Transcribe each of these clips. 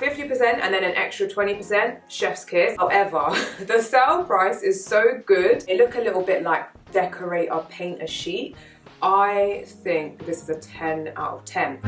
50% and then an extra 20%, chef's kiss. However, the sale price is so good. They look a little bit like decorate or paint a sheet. I think this is a 10 out of 10.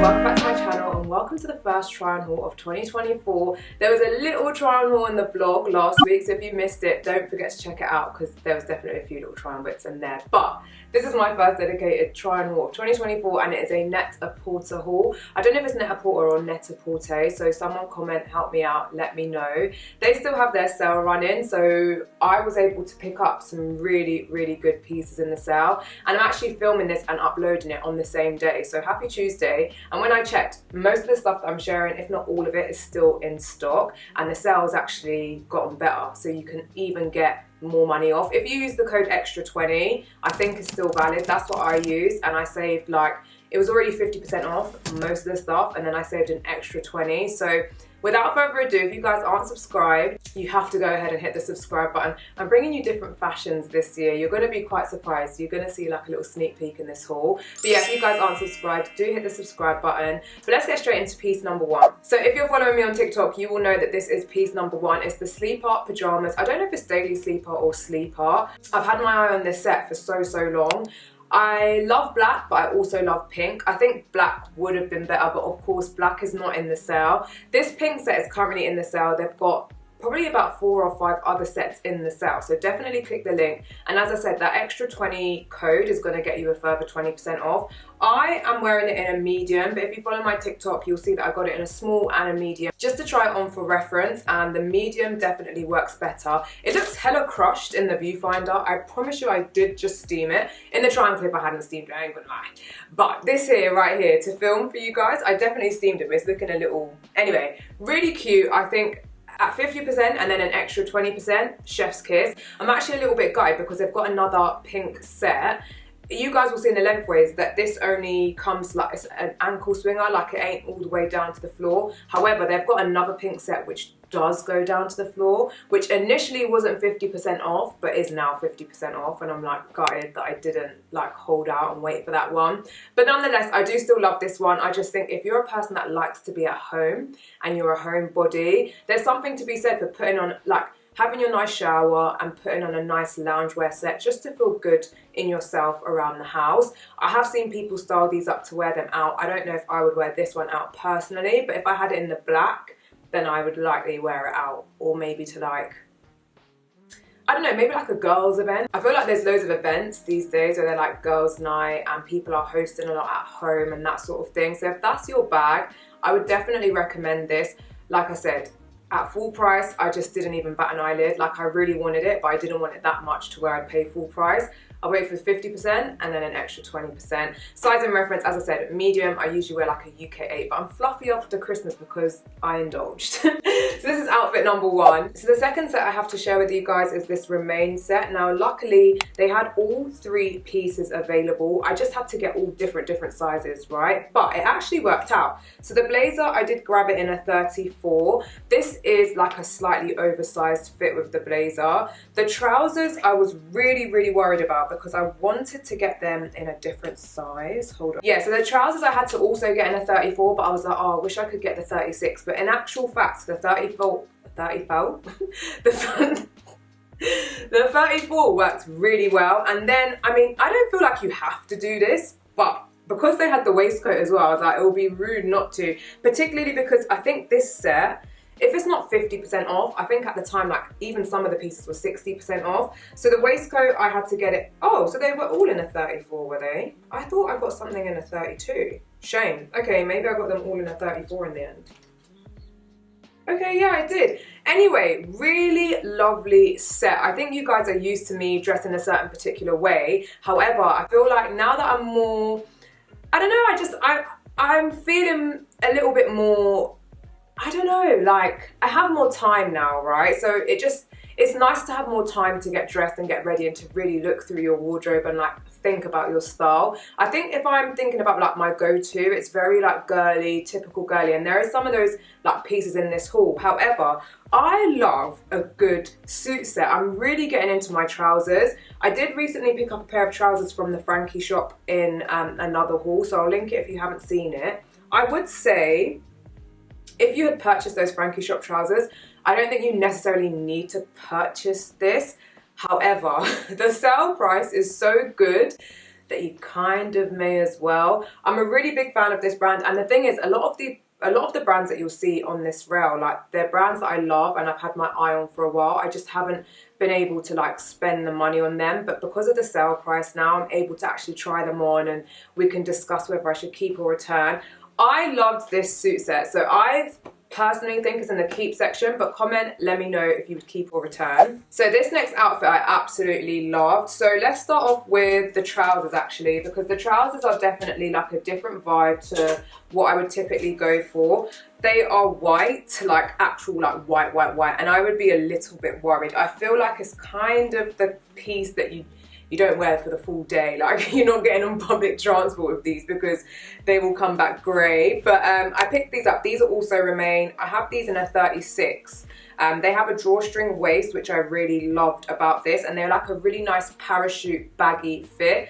Welcome back to my channel and welcome to the first try on haul of 2024. There was a little try on haul in the vlog last week, so if you missed it, don't forget to check it out because there was definitely a few little try on bits in there. But this is my first dedicated try on haul of 2024 and it is a net-a-porter haul. I don't know if it's net-a-porter or net-a-porter, so someone comment, help me out, let me know. They still have their sale running, so I was able to pick up some really good pieces in the sale, and I'm actually filming this and uploading it on the same day, so happy Tuesday. And when I checked, most of the stuff that I'm sharing, if not all of it, is still in stock, and the sale's actually gotten better, so you can even get more money off. If you use the code extra20, I think it's still valid. That's what I used, and I saved, like, it was already 50% off most of the stuff, and then I saved an extra 20. So without further ado, if you guys aren't subscribed, you have to go ahead and hit the subscribe button. I'm bringing you different fashions this year. You're going to be quite surprised. You're going to see like a little sneak peek in this haul. But yeah, if you guys aren't subscribed, do hit the subscribe button. But let's get straight into piece number one. So if you're following me on TikTok, you will know that this is piece number one. It's the sleep-art pajamas. I don't know if it's daily sleep-art or sleep-art. I've had my eye on this set for so long. I love black, but I also love pink. I think black would have been better, but of course black is not in the sale. This pink set is currently in the sale. They've got probably about 4 or 5 other sets in the sale, so definitely click the link. And as I said, that extra 20 code is going to get you a further 20% off. I am wearing it in a medium, but if you follow my TikTok, you'll see that I got it in a small and a medium, just to try it on for reference, and the medium definitely works better. It looks hella crushed in the viewfinder. I promise you I did just steam it. In the try-on clip I hadn't steamed it, I ain't gonna lie. But this here, right here, to film for you guys, I definitely steamed it, but it's looking a little... Anyway, really cute, I think. At 50% and then an extra 20%, chef's kiss. I'm actually a little bit gutted because they've got another pink set. You guys will see in the lengthways that this only comes like it's an ankle swinger, like it ain't all the way down to the floor. However, they've got another pink set which does go down to the floor, which initially wasn't 50% off, but is now 50% off, and I'm like gutted that I didn't like hold out and wait for that one. But nonetheless, I do still love this one. I just think if you're a person that likes to be at home and you're a homebody, there's something to be said for putting on, like, having your nice shower and putting on a nice loungewear set just to feel good in yourself around the house. I have seen people style these up to wear them out. I don't know if I would wear this one out personally, but if I had it in the black, then I would likely wear it out, or maybe to like, I don't know, maybe like a girls event. I feel like there's loads of events these days where they're like girls night and people are hosting a lot at home and that sort of thing. So if that's your bag, I would definitely recommend this. Like I said, at full price, I just didn't even bat an eyelid. Like, I really wanted it, but I didn't want it that much to where I'd pay full price. I wait for 50% and then an extra 20%. Size and reference, as I said, medium. I usually wear like a UK 8, but I'm fluffy after Christmas because I indulged. So this is outfit number one. So the second set I have to share with you guys is this Remain set. Now, luckily, they had all 3 pieces available. I just had to get all different sizes, right? But it actually worked out. So the blazer, I did grab it in a 34. This is like a slightly oversized fit with the blazer. The trousers, I was really worried about because I wanted to get them in a different size. Hold on. Yeah, so the trousers I had to also get in a 34, but I was like, oh, I wish I could get the 36. But in actual fact, the 34, the 34 worked really well. And then, I mean, I don't feel like you have to do this, but because they had the waistcoat as well, I was like, it would be rude not to, particularly because I think this set, if it's not 50% off, I think at the time, like, even some of the pieces were 60% off. So the waistcoat, I had to get it. Oh, so they were all in a 34, were they? I thought I got something in a 32. Shame. Okay, maybe I got them all in a 34 in the end. Okay, yeah, I did. Anyway, really lovely set. I think you guys are used to me dressing a certain particular way. However, I feel like now that I'm more, I don't know, I'm feeling a little bit more, I don't know, like, I have more time now, right? So it's nice to have more time to get dressed and get ready and to really look through your wardrobe and like think about your style. I think if I'm thinking about like my go-to, it's very like girly, typical girly, and there are some of those like pieces in this haul. However, I love a good suit set. I'm really getting into my trousers. I did recently pick up a pair of trousers from the Frankie shop in another haul, so I'll link it if you haven't seen it. I would say if you had purchased those Frankie shop trousers, I don't think you necessarily need to purchase this. However, the sale price is so good that you kind of may as well. I'm a really big fan of this brand, and the thing is, a lot of the brands that you'll see on this rail, like they're brands that I love and I've had my eye on for a while. I just haven't been able to like spend the money on them, but because of the sale price now, I'm able to actually try them on and we can discuss whether I should keep or return. I loved this suit set, so I personally think it's in the keep section, but comment, let me know if you would keep or return. So this next outfit I absolutely loved. So let's start off with the trousers actually, because the trousers are definitely like a different vibe to what I would typically go for. They are white, like actual like white, and I would be a little bit worried. I feel like it's kind of the piece that you don't wear for the full day. Like you're not getting on public transport with these because they will come back grey. But I picked these up. These are also Remain. I have these in a 36. They have a drawstring waist, which I really loved about this. And they're like a really nice parachute baggy fit.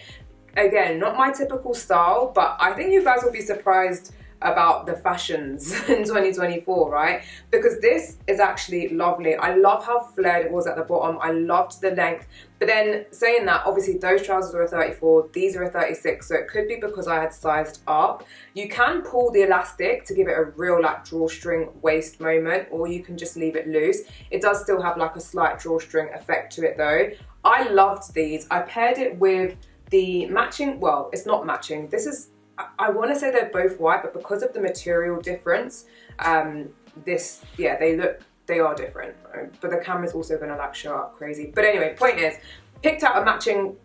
Again, not my typical style, but I think you guys will be surprised about the fashions in 2024, right? Because this is actually lovely. I love how flared it was at the bottom. I loved the length. But then saying that, obviously those trousers were a 34, these are a 36, so it could be because I had sized up. You can pull the elastic to give it a real like drawstring waist moment, or you can just leave it loose. It does still have like a slight drawstring effect to it though. I loved these. I paired it with the matching, well, it's not matching. This is, I want to say they're both white, but because of the material difference, yeah, they are different. But the camera's also going to like show up crazy. But anyway, point is, picked out a matching,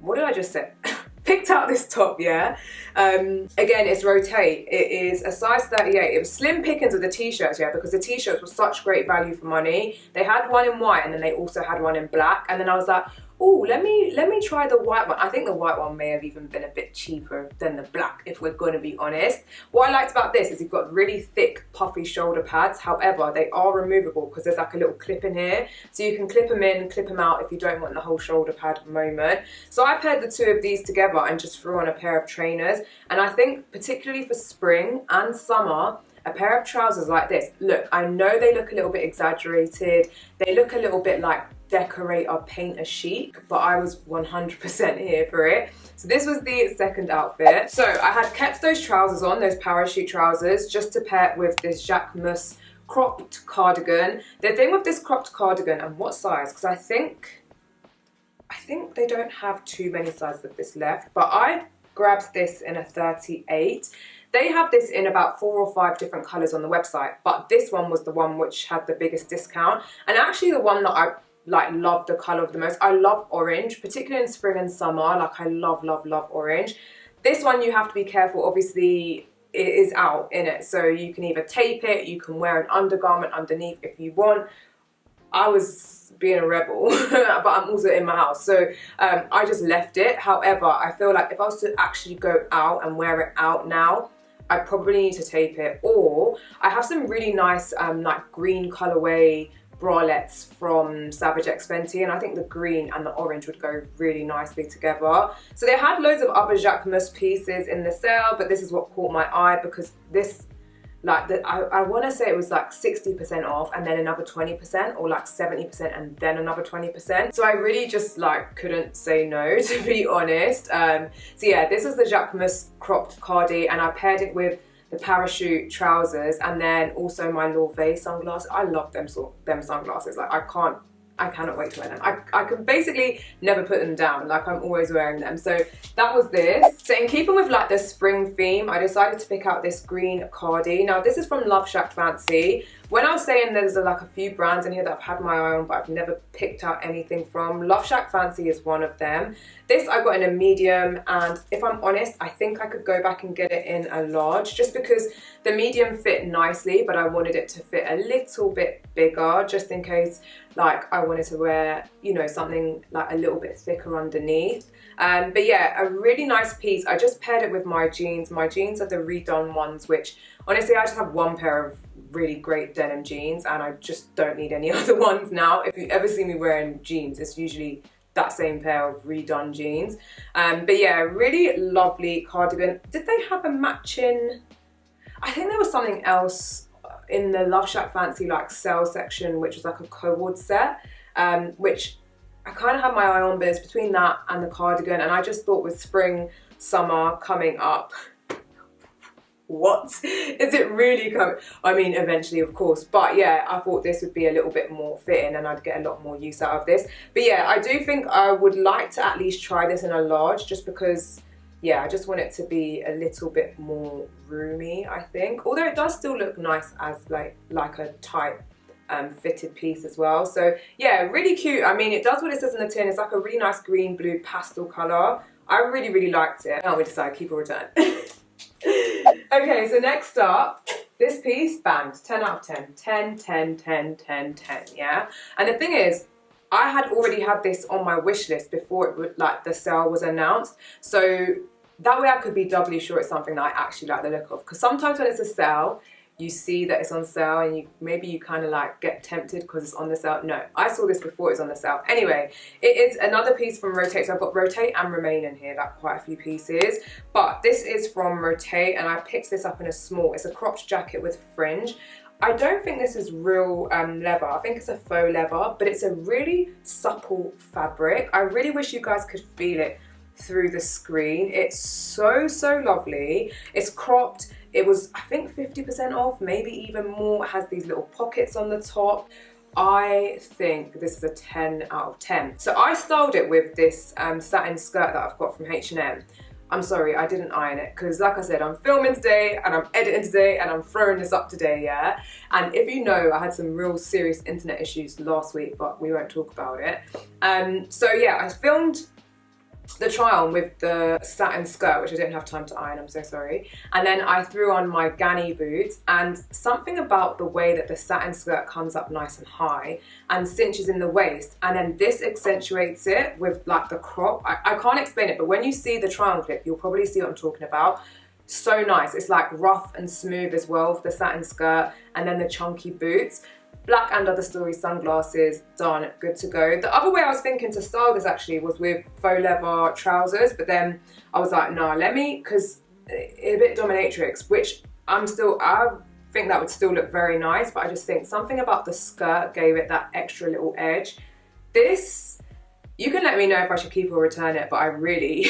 what did I just say? Picked out this top, yeah. Again, it's rotate. It is a size 38. It was slim pickings with the t-shirts, yeah, because the t-shirts were such great value for money. They had one in white and then they also had one in black. And then I was like, oh, let me try the white one. I think the white one may have even been a bit cheaper than the black, if we're going to be honest. What I liked about this is you've got really thick, puffy shoulder pads. However, they are removable because there's like a little clip in here. So you can clip them in, clip them out if you don't want the whole shoulder pad moment. So I paired the two of these together and just threw on a pair of trainers. And I think particularly for spring and summer, a pair of trousers like this, look, I know they look a little bit exaggerated. They look a little bit like decorator painter chic, but I was 100% here for it. So this was the second outfit. So I had kept those trousers on, those parachute trousers, just to pair it with this JACQUEMUS cropped cardigan. The thing with this cropped cardigan, and what size, because I think they don't have too many sizes of this left, but I grabbed this in a 38. They have this in about 4 or 5 different colours on the website, but this one was the one which had the biggest discount, and actually the one that I like love the colour of the most. I love orange, particularly in spring and summer. Like I love orange. This one you have to be careful, obviously it is out in it, so you can either tape it, you can wear an undergarment underneath if you want. I was being a rebel, but I'm also in my house, so I just left it. However, I feel like if I was to actually go out and wear it out now, I probably need to tape it. Or I have some really nice like green colourway bralettes from Savage X Fenty, and I think the green and the orange would go really nicely together. So they had loads of other JACQUEMUS pieces in the sale, but this is what caught my eye because this, like, I want to say it was like 60% off and then another 20%, or like 70% and then another 20%. So I really just like couldn't say no, to be honest. So yeah, this is the JACQUEMUS cropped cardi, and I paired it with the parachute trousers and then also my Lovesh sunglasses. I love them sunglasses. Like I cannot wait to wear them. I can basically never put them down. Like I'm always wearing them. So that was this. So in keeping with like the spring theme, I decided to pick out this green cardi. Now this is from LOVESHACKFANCY. when I was saying there's like a few brands in here that I've had my eye on but I've never picked out anything from, Love Shack Fancy is one of them. This I got in a medium, and if I'm honest, I think I could go back and get it in a large just because the medium fit nicely, but I wanted it to fit a little bit bigger just in case like I wanted to wear, you know, something like a little bit thicker underneath. But yeah, a really nice piece. I just paired it with my jeans. My jeans are the redone ones, which honestly I just have one pair of really great denim jeans and I just don't need any other ones now. If you ever see me wearing jeans, it's usually that same pair of redone jeans. But yeah, really lovely cardigan. Did they have a matching, I think there was something else in the Love Shack Fancy like sale section, which was like a co-ord set, which I kind of had my eye on, but it's between that and the cardigan, and I just thought with spring, summer coming up, what? Is it really coming? I mean, eventually, of course, but yeah, I thought this would be a little bit more fitting and I'd get a lot more use out of this. But yeah, I do think I would like to at least try this in a large just because, yeah, I just want it to be a little bit more roomy, I think. Although it does still look nice as like a tight fitted piece as well. So yeah, really cute. I mean, it does what it says in the tin. It's like a really nice green blue pastel colour. I really liked it. Now we decide keep or return. Okay, so next up, this piece banged. 10 out of 10. 10, 10, 10, 10, 10, yeah? And the thing is, I had already had this on my wish list before it would, like, the sale was announced. So that way I could be doubly sure it's something that I actually like the look of. Because sometimes when it's a sale, you see that it's on sale and maybe you kind of like get tempted because it's on the sale. No, I saw this before it was on the sale. Anyway, it is another piece from Rotate. So I've got Rotate and Remain in here, like quite a few pieces. But this is from Rotate and I picked this up in a small. It's a cropped jacket with fringe. I don't think this is real leather. I think it's a faux leather, but it's a really supple fabric. I really wish you guys could feel it through the screen. It's so lovely. It's cropped. It was, I think, 50% off, maybe even more. It has these little pockets on the top. I think this is a 10 out of 10. So I styled it with this satin skirt that I've got from H&M. I'm sorry, I didn't iron it because like I said, I'm filming today and I'm editing today and I'm throwing this up today, yeah? And if you know, I had some real serious internet issues last week, but we won't talk about it. So yeah, I filmed the try on with the satin skirt, which I didn't have time to iron, I'm so sorry. And then I threw on my Ganni boots, and something about the way that the satin skirt comes up nice and high and cinches in the waist, and then this accentuates it with like the crop. I can't explain it, but when you see the try on clip, you'll probably see what I'm talking about. So nice. It's like rough and smooth as well with the satin skirt and then the chunky boots. Black and Other Story sunglasses, done, good to go. The other way I was thinking to style this actually was with faux leather trousers, but then I was like, no, let me, because a bit dominatrix, which I think that would still look very nice, but I just think something about the skirt gave it that extra little edge. This, you can let me know if I should keep or return it, but I really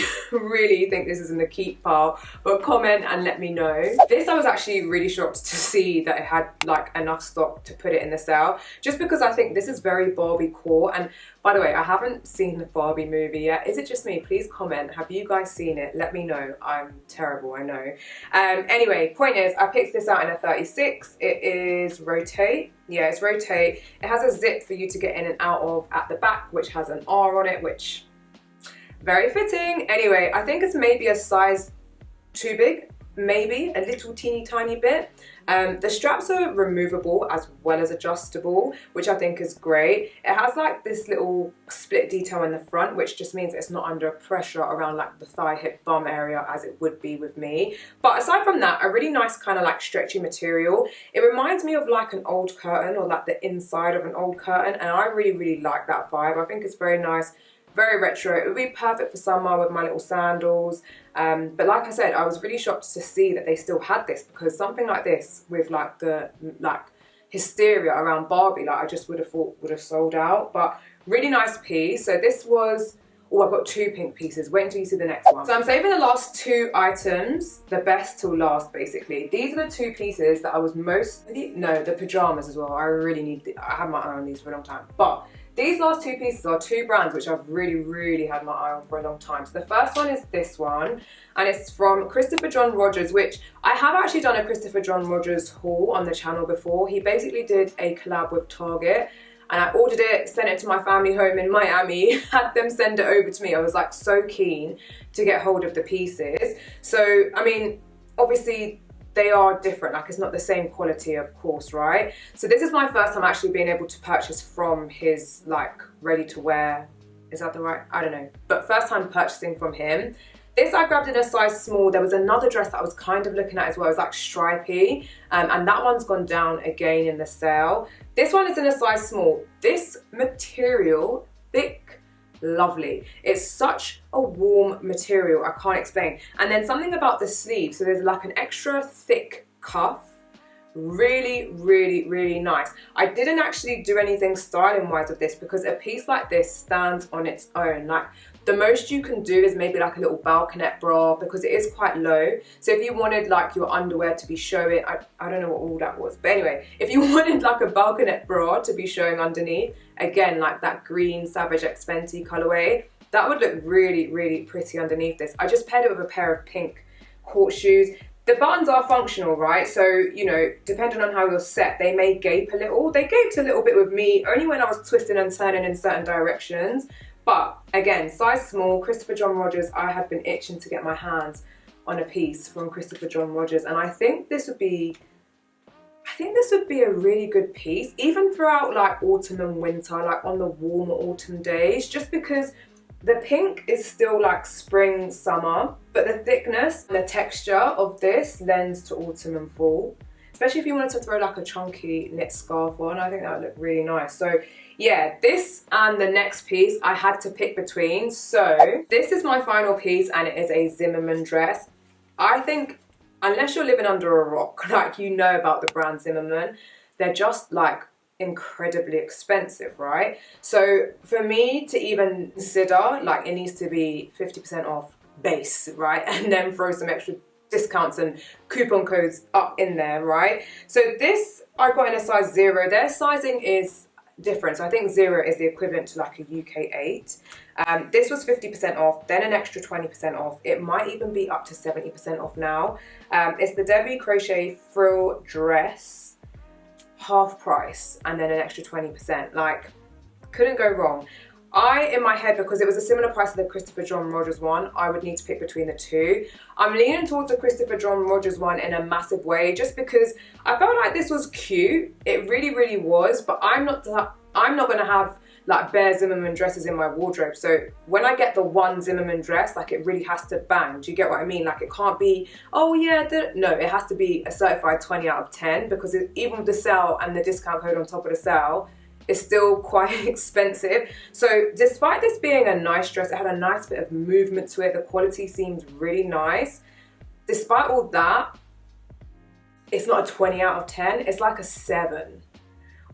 think this is in the keep pile. But comment and let me know. This I was actually really shocked to see that it had like enough stock to put it in the sale, just because I think this is very Barbie core. And by the way, I haven't seen the Barbie movie yet. Is it just me? Please comment. Have you guys seen it? Let me know. I'm terrible, I know. Anyway, point is, I picked this out in a 36. It is Rotate. Yeah, it's Rotate. It has a zip for you to get in and out of at the back, which has an R on it, which very fitting. Anyway, I think it's maybe a size too big, maybe a little teeny tiny bit. The straps are removable as well as adjustable, which I think is great. It has like this little split detail in the front, which just means it's not under pressure around like the thigh, hip, bum area as it would be with me. But aside from that, a really nice kind of like stretchy material. It reminds me of like an old curtain or like the inside of an old curtain, and I really like that vibe. I think it's very nice. Very retro. It would be perfect for summer with my little sandals. But like I said, I was really shocked to see that they still had this, because something like this with like the hysteria around Barbie, like I just would have thought would have sold out. But really nice piece. So this was, oh, I've got two pink pieces. Wait until you see the next one. So I'm saving the last two items, the best till last basically. These are the two pieces that I was most, no, the pajamas as well. I really need, I had my eye on these for a long time. But These last two pieces are two brands which I've really had my eye on for a long time. So the first one is this one, and it's from Christopher John Rogers, which I have actually done a Christopher John Rogers haul on the channel before. He basically did a collab with Target, and I ordered it, sent it to my family home in Miami, had them send it over to me. I was like so keen to get hold of the pieces. So, I mean, obviously they are different, like it's not the same quality, of course, right? So this is my first time actually being able to purchase from his like ready to wear, is that the right, I don't know, but first time purchasing from him. This I grabbed in a size small. There was another dress that I was kind of looking at as well. It was like stripy, and that one's gone down again in the sale. This one is in a size small. This material, thick, lovely. It's such a warm material, I can't explain. And then something about the sleeve. So there's like an extra thick cuff. Really nice. I didn't actually do anything styling wise with this because a piece like this stands on its own. Like the most you can do is maybe like a little balconette bra because it is quite low. So if you wanted like your underwear to be showing, I don't know what all that was, but anyway, if you wanted like a balconette bra to be showing underneath, again like that green Savage X Fenty colorway, that would look really pretty underneath this. I just paired it with a pair of pink court shoes. The buttons are functional, right? So, you know, depending on how you're set, they may gape a little. They gaped a little bit with me, only when I was twisting and turning in certain directions. But again, size small, Christopher John Rogers, I have been itching to get my hands on a piece from Christopher John Rogers. And I think this would be a really good piece, even throughout like autumn and winter, like on the warmer autumn days, just because the pink is still like spring, summer, but the thickness and the texture of this lends to autumn and fall. Especially if you wanted to throw like a chunky knit scarf on, I think that would look really nice. So yeah, this and the next piece I had to pick between. So this is my final piece and it is a Zimmermann dress. I think unless you're living under a rock, like you know about the brand Zimmermann, they're just like incredibly expensive, right? So for me to even consider, like it needs to be 50% off base, right? And then throw some extra discounts and coupon codes up in there, right? So this I got in a size 0. Their sizing is different. So I think 0 is the equivalent to like a UK 8. This was 50% off, then an extra 20% off. It might even be up to 70% off now. It's the Devi crochet frill dress, half price, and then an extra 20%. Like, couldn't go wrong. In my head, because it was a similar price to the Christopher John Rogers one, I would need to pick between the two. I'm leaning towards the Christopher John Rogers one in a massive way, just because I felt like this was cute. It really was, but I'm not going to have like bare Zimmermann dresses in my wardrobe. So when I get the one Zimmermann dress, like it really has to bang. Do you get what I mean? Like it can't be, oh yeah, no, it has to be a certified 20 out of 10 because even with the sale and the discount code on top of the sale, it's still quite expensive. So despite this being a nice dress, it had a nice bit of movement to it. The quality seems really nice. Despite all that, it's not a 20 out of 10. It's like a 7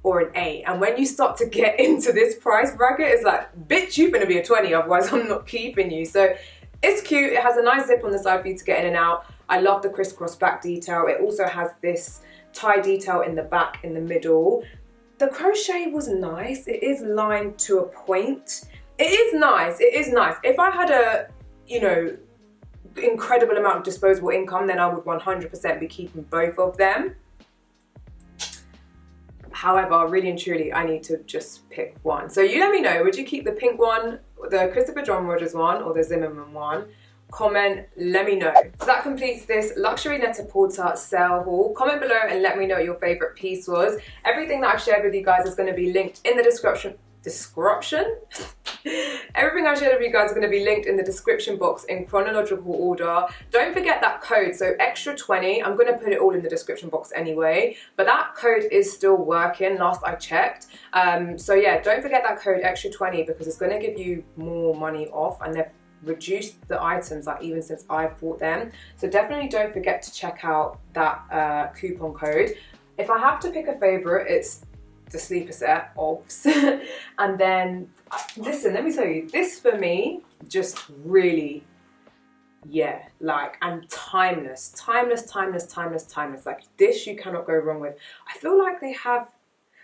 or an 8. And when you start to get into this price bracket, it's like, bitch, you're gonna be a 20, otherwise I'm not keeping you. So it's cute. It has a nice zip on the side for you to get in and out. I love the crisscross back detail. It also has this tie detail in the back, in the middle. The crochet was nice. It is lined to a point. It is nice. It is nice. If I had a, you know, incredible amount of disposable income, then I would 100% be keeping both of them. However, really and truly, I need to just pick one. So you let me know, would you keep the pink one, the Christopher John Rogers one, or the Zimmermann one? Comment, let me know. So that completes this luxury net-a-porter sale haul. Comment below and let me know what your favorite piece was. Everything that I've shared with you guys is going to be linked in the description. Everything I shared with you guys is going to be linked in the description box in chronological order. Don't forget that code, so extra 20. I'm going to put it all in the description box anyway, but that code is still working last I checked. So yeah, don't forget that code extra 20 because it's going to give you more money off, and they've reduced the items like even since I've bought them. So definitely don't forget to check out that coupon code. If I have to pick a favorite, it's the sleeper set, obs. And then, listen, let me tell you, this for me, just really, yeah, like, and timeless. Like this you cannot go wrong with. I feel like they have,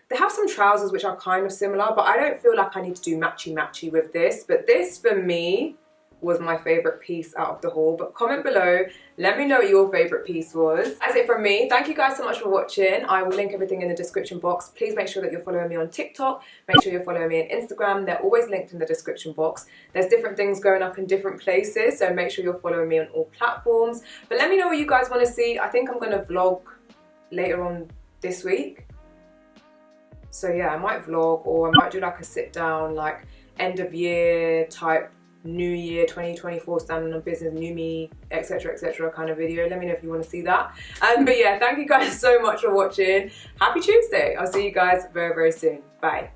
They have some trousers which are kind of similar, but I don't feel like I need to do matchy with this. But this for me was my favourite piece out of the haul. But comment below, let me know what your favourite piece was. That's it from me. Thank you guys so much for watching. I will link everything in the description box. Please make sure that you're following me on TikTok. Make sure you're following me on Instagram. They're always linked in the description box. There's different things going up in different places, so make sure you're following me on all platforms. But let me know what you guys want to see. I think I'm going to vlog later on this week. So yeah, I might vlog, or I might do like a sit down, like end of year type, new year 2024 standing on business, new me, etc kind of video. Let me know if you want to see that. But yeah, thank you guys so much for watching. Happy Tuesday. I'll see you guys very soon. Bye.